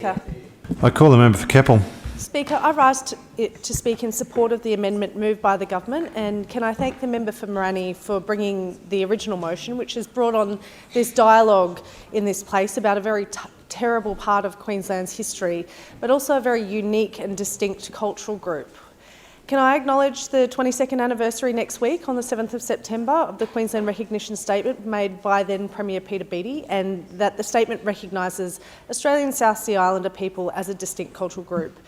I call the member for Keppel. Speaker, I rise to speak in support of the amendment moved by the government, and can I thank the member for Morani for bringing the original motion, which has brought on this dialogue in this place about a very terrible part of Queensland's history, but also a very unique and distinct cultural group. Can I acknowledge the 22nd anniversary next week on the 7th of September of the Queensland Recognition Statement made by then Premier Peter Beattie, and that the statement recognises Australian South Sea Islander people as a distinct cultural group.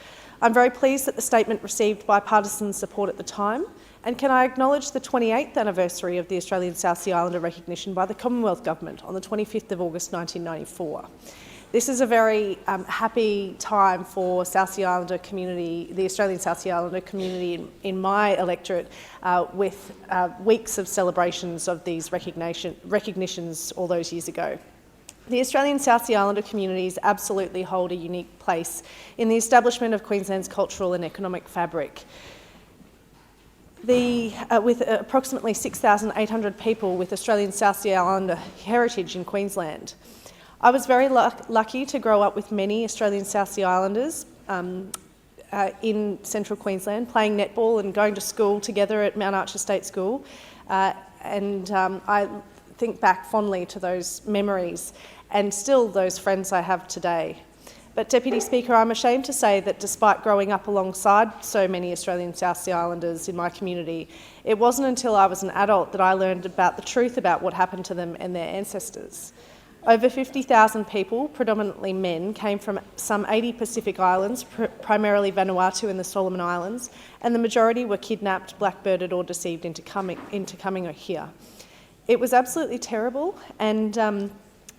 I'm very pleased that the statement received bipartisan support at the time, and can I acknowledge the 28th anniversary of the Australian South Sea Islander recognition by the Commonwealth Government on the 25th of August 1994. This is a very happy time for South Sea Islander community, the Australian South Sea Islander community in my electorate, with weeks of celebrations of these recognitions all those years ago. The Australian South Sea Islander communities absolutely hold a unique place in the establishment of Queensland's cultural and economic fabric. With approximately 6,800 people with Australian South Sea Islander heritage in Queensland. I was very lucky to grow up with many Australian South Sea Islanders in central Queensland, playing netball and going to school together at Mount Archer State School. I think back fondly to those memories and still those friends I have today. But Deputy Speaker, I'm ashamed to say that despite growing up alongside so many Australian South Sea Islanders in my community, it wasn't until I was an adult that I learned about the truth about what happened to them and their ancestors. Over 50,000 people, predominantly men, came from some 80 Pacific islands, primarily Vanuatu and the Solomon Islands, and the majority were kidnapped, blackbirded or deceived into coming here. It was absolutely terrible, and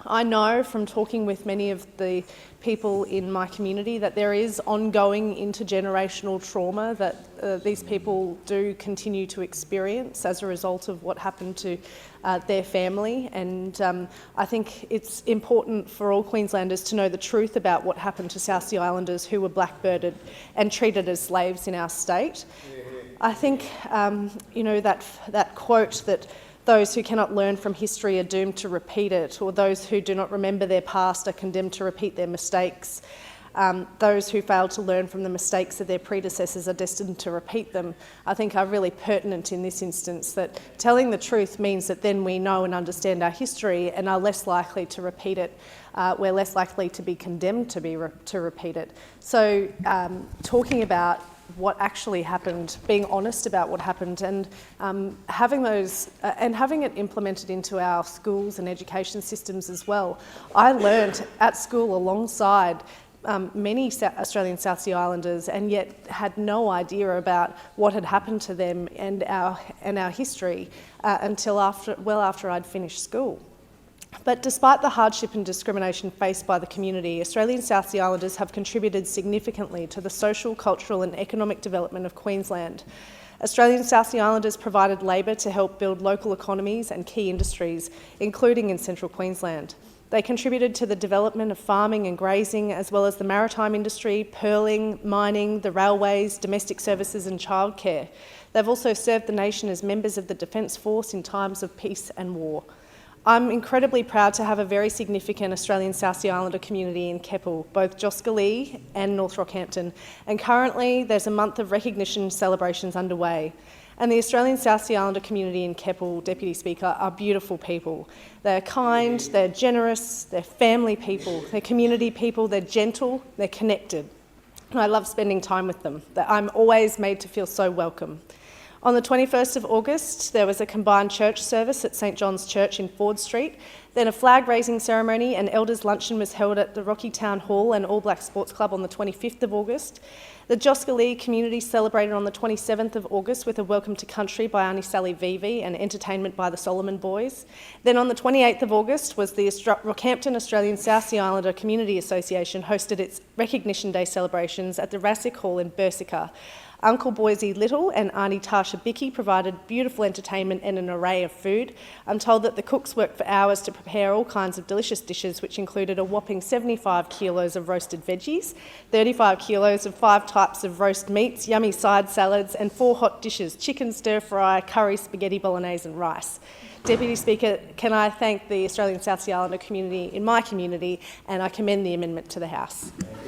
I know from talking with many of the people in my community that there is ongoing intergenerational trauma that these people do continue to experience as a result of what happened to their family, and I think it's important for all Queenslanders to know the truth about what happened to South Sea Islanders who were blackbirded and treated as slaves in our state. I think, that quote that those who cannot learn from history are doomed to repeat it, or those who do not remember their past are condemned to repeat their mistakes. Those who fail to learn from the mistakes of their predecessors are destined to repeat them, I think are really pertinent in this instance, that telling the truth means that then we know and understand our history and are less likely to repeat it. We're less likely to be condemned to repeat it. So talking about what actually happened, being honest about what happened, and having it implemented into our schools and education systems as well. I learnt at school alongside many Australian South Sea Islanders, and yet had no idea about what had happened to them and our history until after I'd finished school. But despite the hardship and discrimination faced by the community, Australian South Sea Islanders have contributed significantly to the social, cultural and economic development of Queensland. Australian South Sea Islanders provided labour to help build local economies and key industries, including in central Queensland. They contributed to the development of farming and grazing, as well as the maritime industry, pearling, mining, the railways, domestic services and childcare. They've also served the nation as members of the Defence Force in times of peace and war. I'm incredibly proud to have a very significant Australian South Sea Islander community in Keppel, both Joscalee and North Rockhampton, and currently there's a month of recognition celebrations underway. And the Australian South Sea Islander community in Keppel, Deputy Speaker, are beautiful people. They're kind, they're generous, they're family people, they're community people, they're gentle, they're connected. And I love spending time with them. I'm always made to feel so welcome. On the 21st of August, there was a combined church service at St John's Church in Ford Street. Then a flag-raising ceremony and elders' luncheon was held at the Rocky Town Hall and All Black Sports Club on the 25th of August. The Joscalee community celebrated on the 27th of August with a welcome to country by Auntie Sally Vivi and entertainment by the Solomon Boys. Then on the 28th of August was the Rockhampton Australian South Sea Islander Community Association hosted its Recognition Day celebrations at the Rassick Hall in Bersica. Uncle Boise Little and Auntie Tasha Bicky provided beautiful entertainment and an array of food. I'm told that the cooks worked for hours to prepare all kinds of delicious dishes, which included a whopping 75 kilos of roasted veggies, 35 kilos of 5 types of roast meats, yummy side salads, and 4 hot dishes: chicken stir fry, curry, spaghetti bolognese and rice. Deputy Speaker, can I thank the Australian South Sea Islander community in my community, and I commend the amendment to the House.